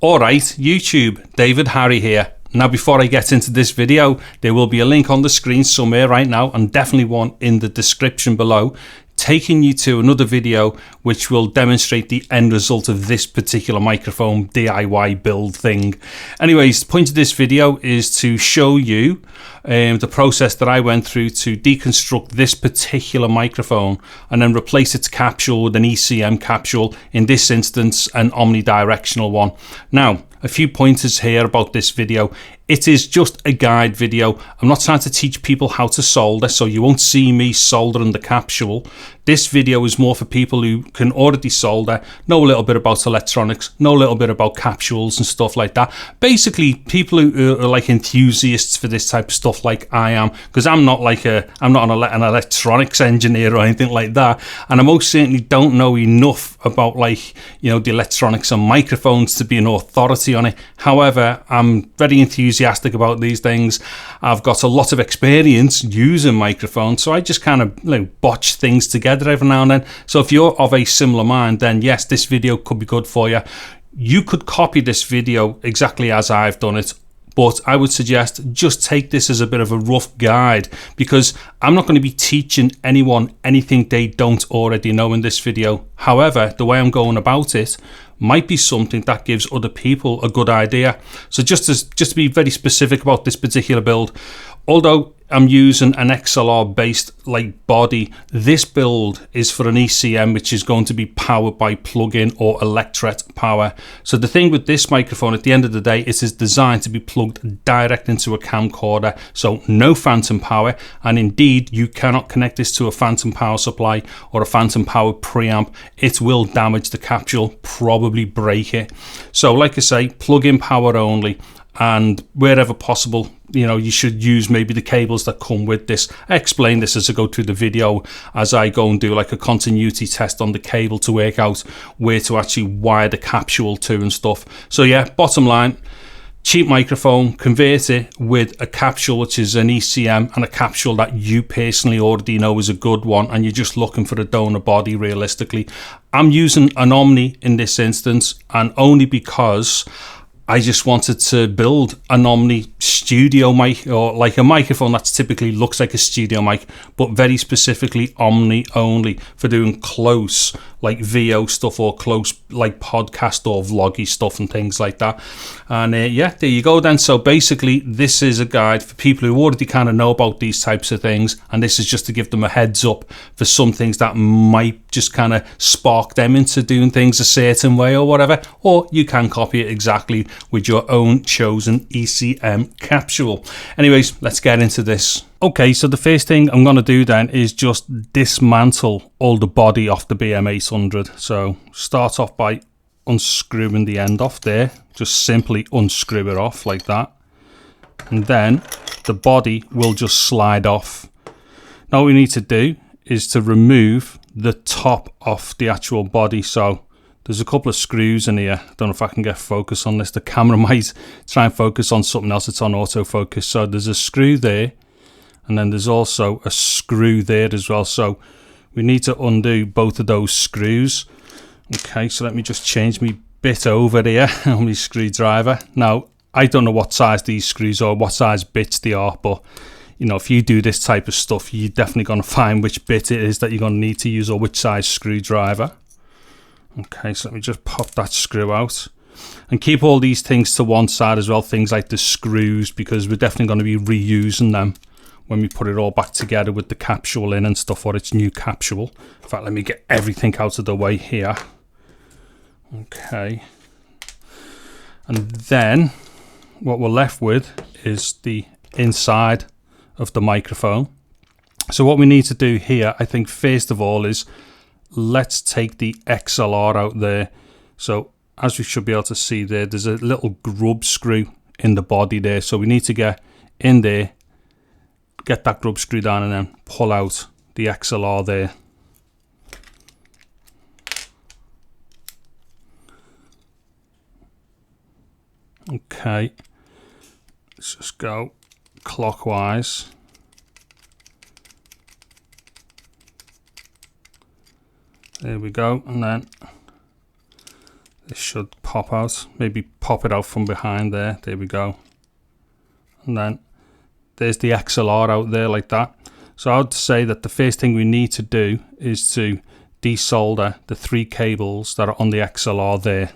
Alright, YouTube, David Harry here. Now before I get into this video, there will be a link on the screen somewhere right now, and definitely one in the description below, taking you to another video which will demonstrate the end result of this particular microphone DIY build thing. Anyways, the point of this video is to show you the process that I went through to deconstruct this particular microphone and then replace its capsule with an ECM capsule, in this instance an omnidirectional one. Now, a few pointers here about this video. It is just a guide video. I'm not trying to teach people how to solder, so you won't see me soldering the capsule. This video is more for people who can already solder, know a little bit about electronics, know a little bit about capsules and stuff like that. Basically, people who are like enthusiasts for this type of stuff like I am, because I'm not an electronics engineer or anything like that, and I most certainly don't know enough about, like, you know, the electronics and microphones to be an authority on it. However, I'm very enthusiastic about these things. I've got a lot of experience using microphones, so I just kind of, you know, botch things together every now and then. So if you're of a similar mind, then yes, this video could be good for you. You could copy this video exactly as I've done it, but I would suggest just take this as a bit of a rough guide, because I'm not going to be teaching anyone anything they don't already know in this video. However, the way I'm going about it might be something that gives other people a good idea. So just to be very specific about this particular build, although I'm using an XLR based like body, this build is for an ECM which is going to be powered by plug-in or electret power. So the thing with this microphone, at the end of the day, it is designed to be plugged direct into a camcorder, so no phantom power, and indeed you cannot connect this to a phantom power supply or a phantom power preamp. It will damage the capsule, probably break it. So like I say, plug-in power only, and wherever possible, you know, you should use maybe the cables that come with this. I explain this as I go through the video, as I go and do like a continuity test on the cable to work out where to actually wire the capsule to and stuff. So yeah, bottom line, cheap microphone, convert it with a capsule which is an ECM and a capsule that you personally already know is a good one, and you're just looking for a donor body realistically. I'm using an Omni in this instance, and only because I just wanted to build an Omni studio mic, or like a microphone that typically looks like a studio mic, but very specifically Omni only for doing close like VO stuff, or close like podcast or vloggy stuff and things like that. And yeah, there you go then. So basically this is a guide for people who already kind of know about these types of things, and this is just to give them a heads up for some things that might just kind of spark them into doing things a certain way or whatever. Or you can copy it exactly with your own chosen ECM capsule. Anyways, let's get into this. Okay, so the first thing I'm going to do then is just dismantle all the body off the BM-800. So start off by unscrewing the end off there. Just simply unscrew it off like that. And then the body will just slide off. Now what we need to do is to remove the top off the actual body. So there's a couple of screws in here. I don't know if I can get focus on this. The camera might try and focus on something else. It's on autofocus. So there's a screw there, and then there's also a screw there as well. So we need to undo both of those screws. Okay, so let me just change my bit over here on my screwdriver. Now, I don't know what size these screws are, what size bits they are, but you know, if you do this type of stuff, you're definitely going to find which bit it is that you're going to need to use, or which size screwdriver. Okay, so let me just pop that screw out. And keep all these things to one side as well, things like the screws, because we're definitely going to be reusing them when we put it all back together with the capsule in and stuff, or its new capsule. In fact, let me get everything out of the way here. Okay. And then what we're left with is the inside of the microphone. So what we need to do here, I think first of all, is let's take the XLR out there. So as we should be able to see there, there's a little grub screw in the body there. So we need to get in there, get that grub screw down, and then pull out the XLR there. Okay, let's just go clockwise. There we go, and then This should pop out, maybe pop it out from behind there. There we go. And then there's the XLR out there like that. So I would say that the first thing we need to do is to desolder the 3 cables that are on the XLR there.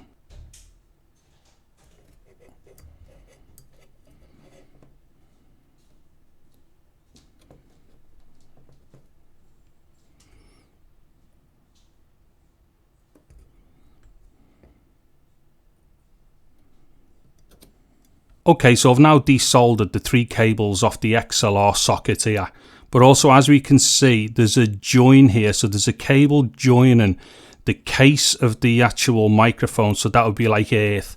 Okay, so I've now desoldered the 3 cables off the XLR socket here. But also, as we can see, there's a join here. So there's a cable joining the case of the actual microphone. So that would be like earth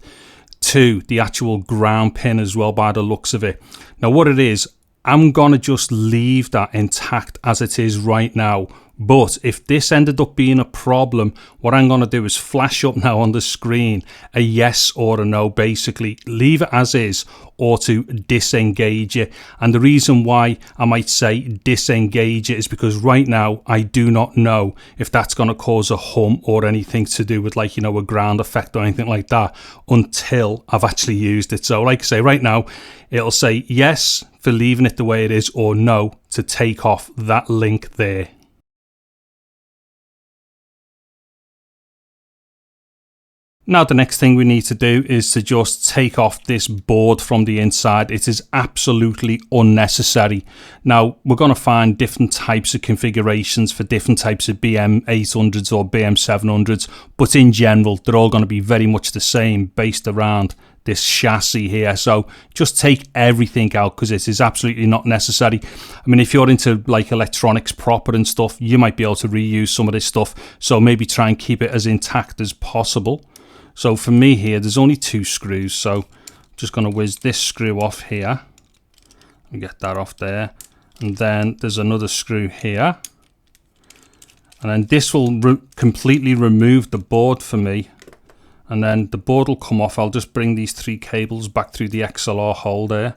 to the actual ground pin as well by the looks of it. Now what it is, I'm going to just leave that intact as it is right now. But if this ended up being a problem, what I'm going to do is flash up now on the screen a yes or a no, basically. Leave it as is or to disengage it. And the reason why I might say disengage it is because right now I do not know if that's going to cause a hum or anything to do with, like, you know, a ground effect or anything like that until I've actually used it. So like I say, right now it'll say yes for leaving it the way it is or no to take off that link there. Now the next thing we need to do is to just take off this board from the inside. It is absolutely unnecessary. Now we're going to find different types of configurations for different types of BM-800s or BM-700s, but in general they're all going to be very much the same based around this chassis here. So just take everything out because it is absolutely not necessary. I mean, if you're into like electronics proper and stuff, you might be able to reuse some of this stuff. So maybe try and keep it as intact as possible. So for me here, there's only 2 screws. So I'm just going to whiz this screw off here and get that off there. And then there's another screw here. And then this will completely remove the board for me. And then the board will come off. I'll just bring these 3 cables back through the XLR hole there.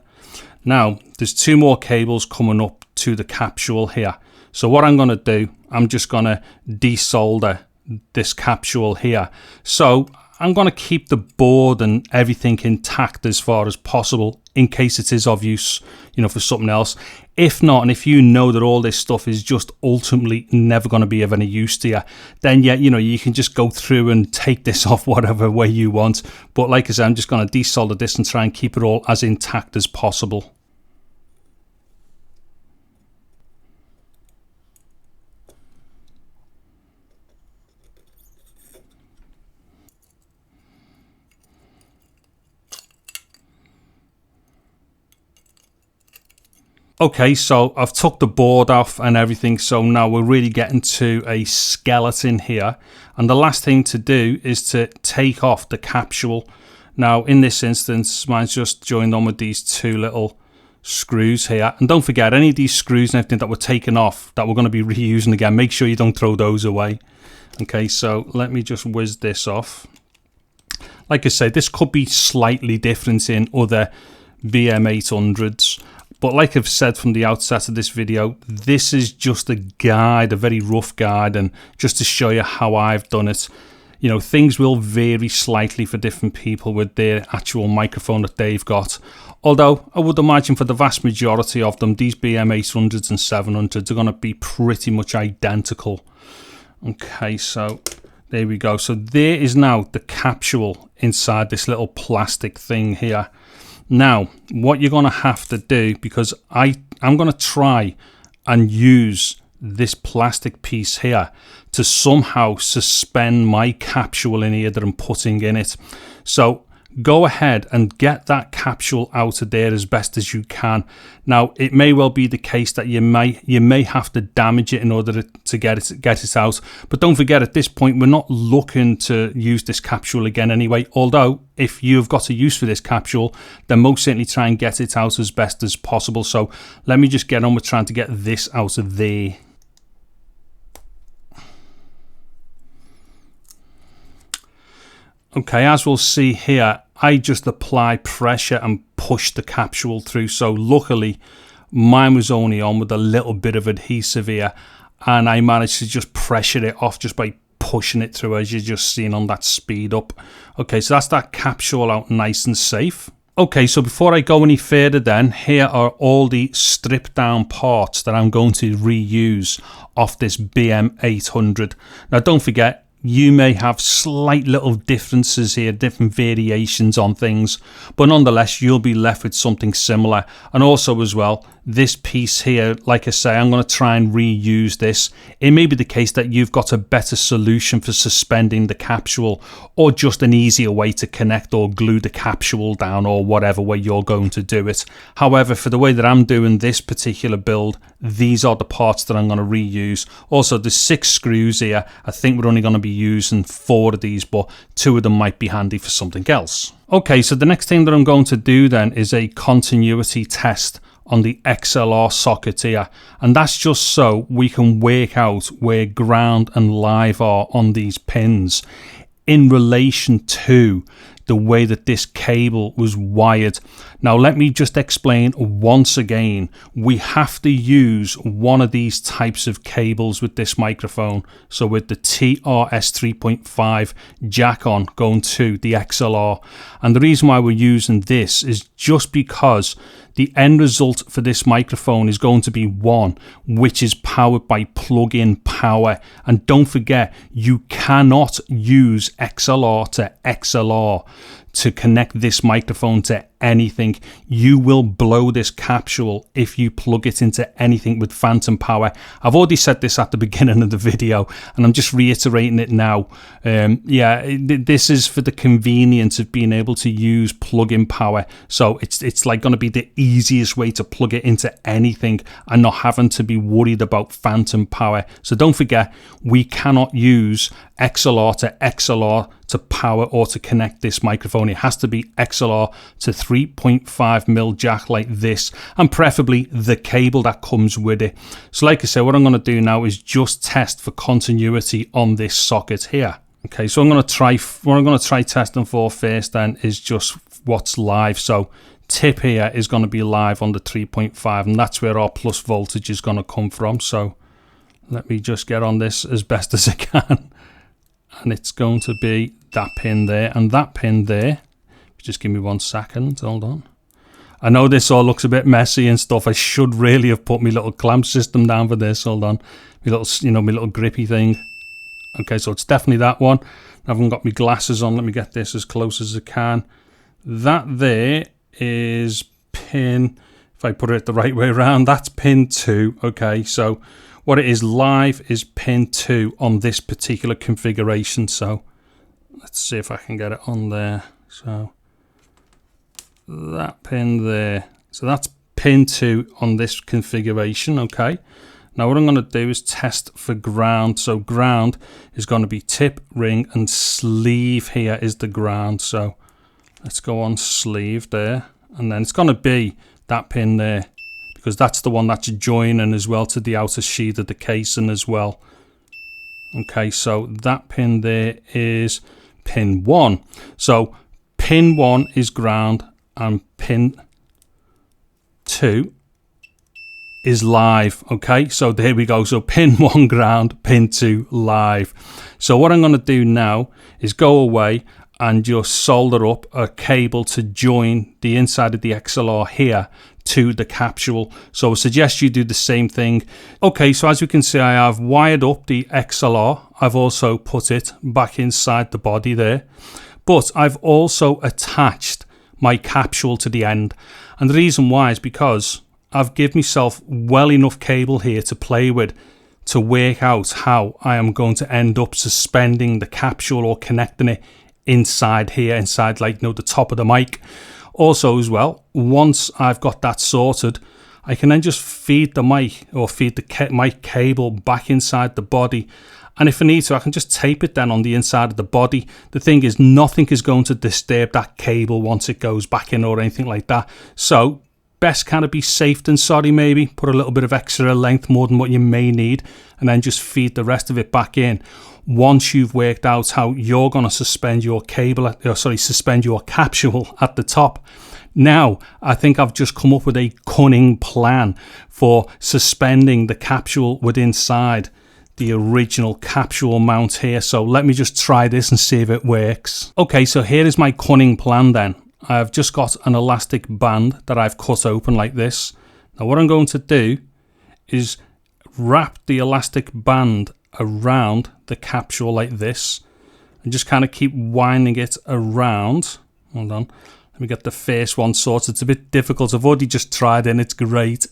Now, there's 2 more cables coming up to the capsule here. So what I'm going to do, I'm just going to desolder this capsule here. So I'm going to keep the board and everything intact as far as possible in case it is of use, you know, for something else. If not, and if you know that all this stuff is just ultimately never going to be of any use to you, then yeah, you know, you can just go through and take this off whatever way you want. But like I said, I'm just going to desolder this and try and keep it all as intact as possible. Okay, so I've took the board off and everything, so now we're really getting to a skeleton here. And the last thing to do is to take off the capsule. Now, in this instance, mine's just joined on with these 2 little screws here. And don't forget, any of these screws and everything that were taken off that we're going to be reusing again, make sure you don't throw those away. Okay, so let me just whiz this off. Like I said, this could be slightly different in other BM-800s. But like I've said from the outset of this video, this is just a guide, a very rough guide, and just to show you how I've done it. You know, things will vary slightly for different people with their actual microphone that they've got. Although I would imagine for the vast majority of them, these BM-800s and 700s are going to be pretty much identical. Okay, so there we go. So there is now the capsule inside this little plastic thing here. Now, what you're going to have to do, because I'm going to try and use this plastic piece here to somehow suspend my capsule in here that I'm putting in it. So go ahead and get that capsule out of there as best as you can. Now, it may well be the case that you may have to damage it in order to get it out. But don't forget, at this point, we're not looking to use this capsule again anyway. Although, if you've got a use for this capsule, then most certainly try and get it out as best as possible. So let me just get on with trying to get this out of there. Okay, as we'll see here, I just apply pressure and push the capsule through. So luckily, mine was only on with a little bit of adhesive here, and I managed to just pressure it off just by pushing it through, as you're just seeing on that speed up. Okay, so that's that capsule out nice and safe. Okay, so before I go any further then, here are all the stripped down parts that I'm going to reuse off this BM-800. Now don't forget, you may have slight little differences here, different variations on things, but nonetheless you'll be left with something similar. And also as well, this piece here, like I say, I'm going to try and reuse this. It may be the case that you've got a better solution for suspending the capsule, or just an easier way to connect or glue the capsule down, or whatever way you're going to do it. However, for the way that I'm doing this particular build, these are the parts that I'm going to reuse. Also, there's 6 screws here. I think we're only going to be using 4 of these, but 2 of them might be handy for something else. Okay, so the next thing that I'm going to do then is a continuity test on the XLR socket here, and that's just so we can work out where ground and live are on these pins in relation to the way that this cable was wired. Now let me just explain once again, we have to use one of these types of cables with this microphone. So with the TRS 3.5 jack on going to the XLR, and the reason why we're using this is just because the end result for this microphone is going to be one which is powered by plug-in power. And don't forget, you cannot use XLR to XLR to connect this microphone to anything. You will blow this capsule if you plug it into anything with phantom power. I've already said this at the beginning of the video, and I'm just reiterating it now. This is for the convenience of being able to use plug-in power. So it's like going to be the easiest way to plug it into anything and not having to be worried about phantom power. So don't forget, we cannot use XLR to XLR to power or to connect this microphone. It has to be XLR to 3.5mm jack like this, and preferably the cable that comes with it. So like I said, what I'm going to do now is just test for continuity on this socket here. Okay, so what I'm going to try testing for first then is just what's live. So tip here is going to be live on the 3.5, and that's where our plus voltage is going to come from. So let me just get on this as best as I can. And it's going to be that pin there and that pin there. Just give me 1 second, hold on. I know this all looks a bit messy and stuff. I should really have put my little clamp system down for this. Hold on, my little, my little grippy thing. Okay, so it's definitely that one. I haven't got my glasses on. Let me get this as close as I can. That there is pin, if I put it the right way around, that's pin 2. Okay, so what it is live is pin 2 on this particular configuration. So let's see if I can get it on there. So that pin there, so that's pin 2 on this configuration. Okay, now what I'm going to do is test for ground. So ground is going to be tip, ring, and sleeve. Here is the ground. So let's go on sleeve there, and then it's going to be that pin there, because that's the one that's joining as well to the outer sheath of the casing as well. Okay, so that pin there is pin 1. So pin 1 is ground and pin 2 is live. Okay, so there we go. So pin 1 ground, pin 2 live. So what I'm going to do now is go away and just solder up a cable to join the inside of the XLR here to the capsule. So I suggest you do the same thing. Okay, so as you can see, I have wired up the XLR. I've also put it back inside the body there, but I've also attached my capsule to the end. And the reason why is because I've given myself well enough cable here to play with to work out how I am going to end up suspending the capsule or connecting it inside here, inside like the top of the mic. Also as well, once I've got that sorted, I can then just feed the mic or feed the mic cable back inside the body. And if I need to, I can just tape it then on the inside of the body. The thing is, nothing is going to disturb that cable once it goes back in or anything like that. So best kind of be safe than sorry, maybe. Put a little bit of extra length, more than what you may need, and then just feed the rest of it back in. Once you've worked out how you're going to suspend your suspend your capsule at the top. Now, I think I've just come up with a cunning plan for suspending the capsule within inside the original capsule mount here. So let me just try this and see if it works. Okay, so here is my cunning plan then. I've just got an elastic band that I've cut open like this. Now what I'm going to do is wrap the elastic band around the capsule like this and just kind of keep winding it around. Hold on, let me get the first one sorted. It's a bit difficult. I've already just tried it and it's great,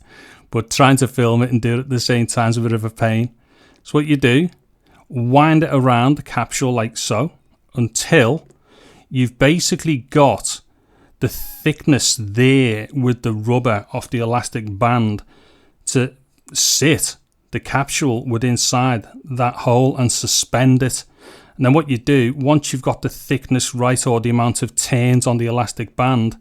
but trying to film it and do it at the same time is a bit of a pain. So what you do, wind it around the capsule like so until you've basically got the thickness there with the rubber off the elastic band to sit the capsule within inside that hole and suspend it. And then what you do, once you've got the thickness right or the amount of turns on the elastic band,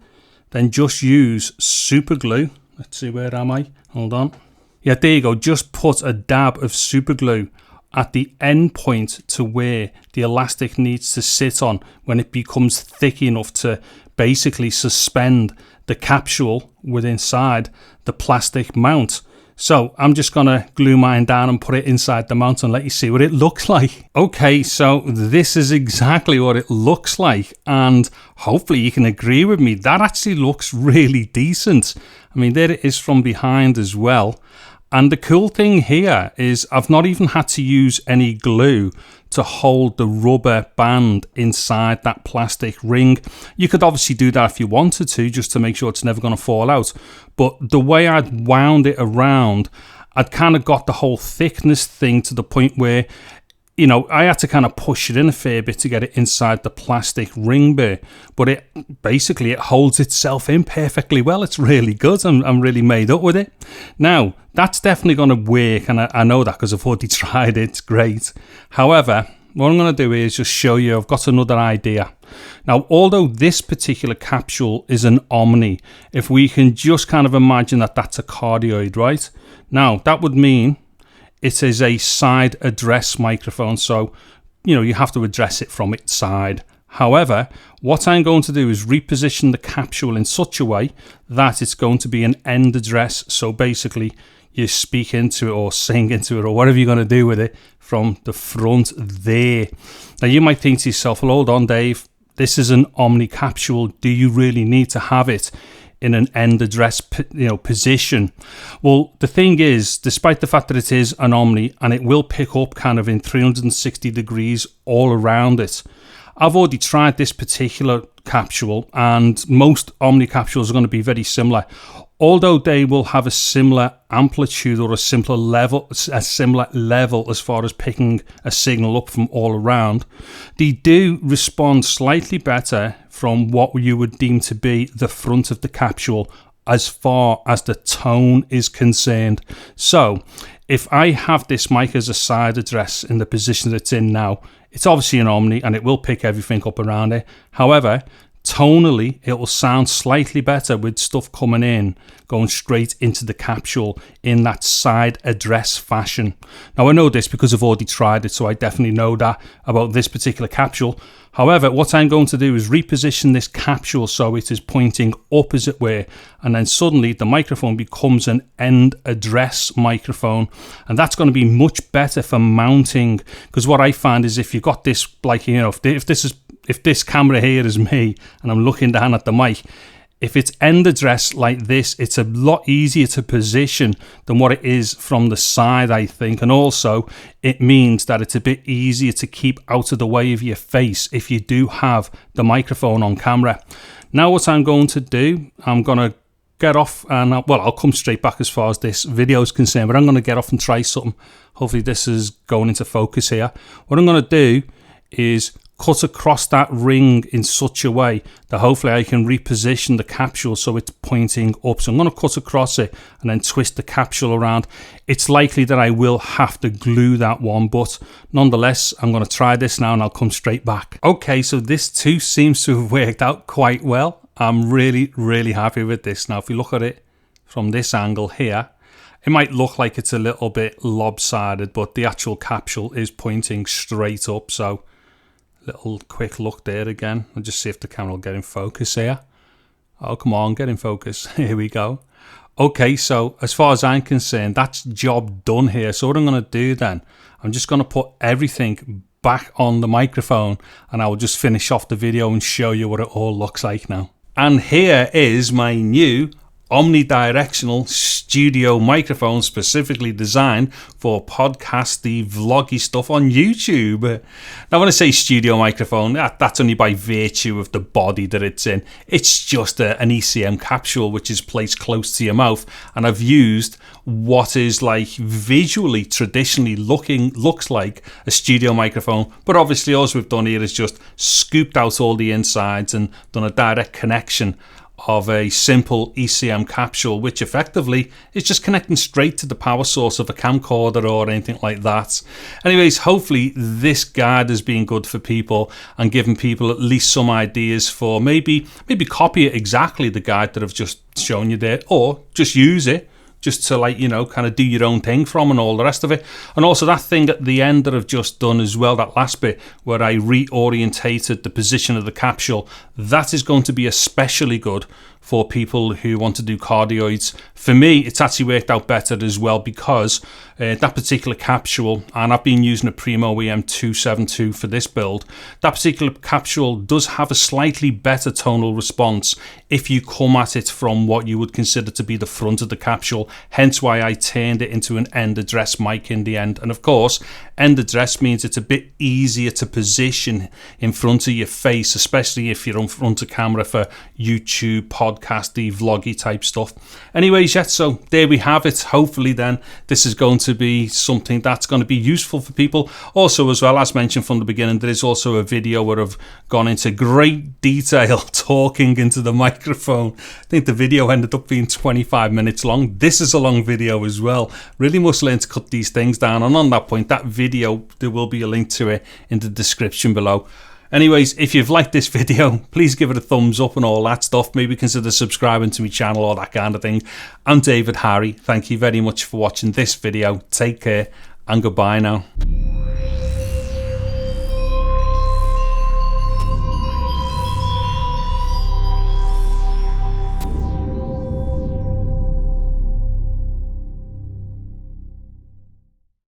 then just use super glue. Let's see, where am I? Hold on. Yeah, there you go. Just put a dab of super glue at the end point to where the elastic needs to sit on when it becomes thick enough to basically suspend the capsule within inside the plastic mount. So I'm just going to glue mine down and put it inside the mount and let you see what it looks like. Okay, so this is exactly what it looks like, and hopefully you can agree with me. That actually looks really decent. I mean, there it is from behind as well. And the cool thing here is I've not even had to use any glue to hold the rubber band inside that plastic ring. You could obviously do that if you wanted to, just to make sure it's never going to fall out. But the way I'd wound it around, I'd kind of got the whole thickness thing to the point where, you know, I had to kind of push it in a fair bit to get it inside the plastic ring bit, but it holds itself in perfectly well. It's really good. I'm really made up with it. Now, that's definitely going to work, and I know that because I've already tried it. It's great. However, what I'm going to do is just show you, I've got another idea. Now, although this particular capsule is an Omni, if we can just kind of imagine that that's a cardioid, right? Now, that would mean it is a side address microphone, so you know you have to address it from its side. However, what I'm going to do is reposition the capsule in such a way that it's going to be an end address. So basically you speak into it or sing into it or whatever you're going to do with it from the front there. Now you might think to yourself, well, hold on, Dave, this is an Omni capsule. Do you really need to have it in an end address position? Well, the thing is, despite the fact that it is an Omni and it will pick up kind of in 360 degrees all around it, I've already tried this particular capsule, and most Omni capsules are going to be very similar. Although they will have a similar amplitude or a similar level as far as picking a signal up from all around, they do respond slightly better from what you would deem to be the front of the capsule as far as the tone is concerned. So if I have this mic as a side address in the position that it's in now, it's obviously an Omni and it will pick everything up around it. However, tonally, it will sound slightly better with stuff coming in, going straight into the capsule in that side address fashion. Now, I know this because I've already tried it, so I definitely know that about this particular capsule. However, what I'm going to do is reposition this capsule so it is pointing up, as it were, and then suddenly the microphone becomes an end address microphone, and that's going to be much better for mounting, because what I find is if you've got this, like, you know, if this camera here is me and I'm looking down at the mic, if it's end address like this, it's a lot easier to position than what it is from the side, I think. And also it means that it's a bit easier to keep out of the way of your face if you do have the microphone on camera. Now what I'm going to do, I'm going to get off and I'll come straight back as far as this video is concerned, but I'm going to get off and try something. Hopefully this is going into focus here. What I'm going to do is cut across that ring in such a way that hopefully I can reposition the capsule so it's pointing up. So I'm going to cut across it and then twist the capsule around. It's likely that I will have to glue that one, but nonetheless, I'm going to try this now and I'll come straight back. Okay, so this too seems to have worked out quite well. I'm really, really happy with this. Now, if we look at it from this angle here, it might look like it's a little bit lopsided, but the actual capsule is pointing straight up. So little quick look there again. I'll just see if the camera will get in focus here. Oh, come on, get in focus. Here we go. Okay, so as far as I'm concerned, that's job done here. So what I'm going to do then, I'm just going to put everything back on the microphone and I will just finish off the video and show you what it all looks like now. And here is my new Omni-Directional studio microphone, specifically designed for podcasty, vloggy stuff on YouTube. Now, when I say studio microphone, that's only by virtue of the body that it's in. It's just an ECM capsule which is placed close to your mouth, and I've used what is like visually, traditionally looks like a studio microphone, but obviously all we've done here is just scooped out all the insides and done a direct connection of a simple ECM capsule, which effectively is just connecting straight to the power source of a camcorder or anything like that. Anyways, hopefully this guide has been good for people and given people at least some ideas for maybe copy exactly the guide that I've just shown you there, or just use it just to, like, you know, kind of do your own thing from and all the rest of it. And also that thing at the end that I've just done as well, that last bit where I reorientated the position of the capsule, that is going to be especially good for people who want to do cardioids. For me, it's actually worked out better as well because that particular capsule, and I've been using a Primo EM272 for this build, that particular capsule does have a slightly better tonal response if you come at it from what you would consider to be the front of the capsule, hence why I turned it into an end address mic in the end. And of course, end address means it's a bit easier to position in front of your face, especially if you're in front of camera for YouTube, podcasty, vloggy type stuff. Anyways, yeah, so there we have it. Hopefully then this is going to be something that's going to be useful for people. Also, as well, as mentioned from the beginning, there is also a video where I've gone into great detail talking into the microphone. I think the video ended up being 25 minutes long. This is a long video as well. Really must learn to cut these things down. And on that point, that video, there will be a link to it in the description below. Anyways, if you've liked this video, please give it a thumbs up and all that stuff. Maybe consider subscribing to my channel, all that kind of thing. I'm David Harry. Thank you very much for watching this video. Take care and goodbye now.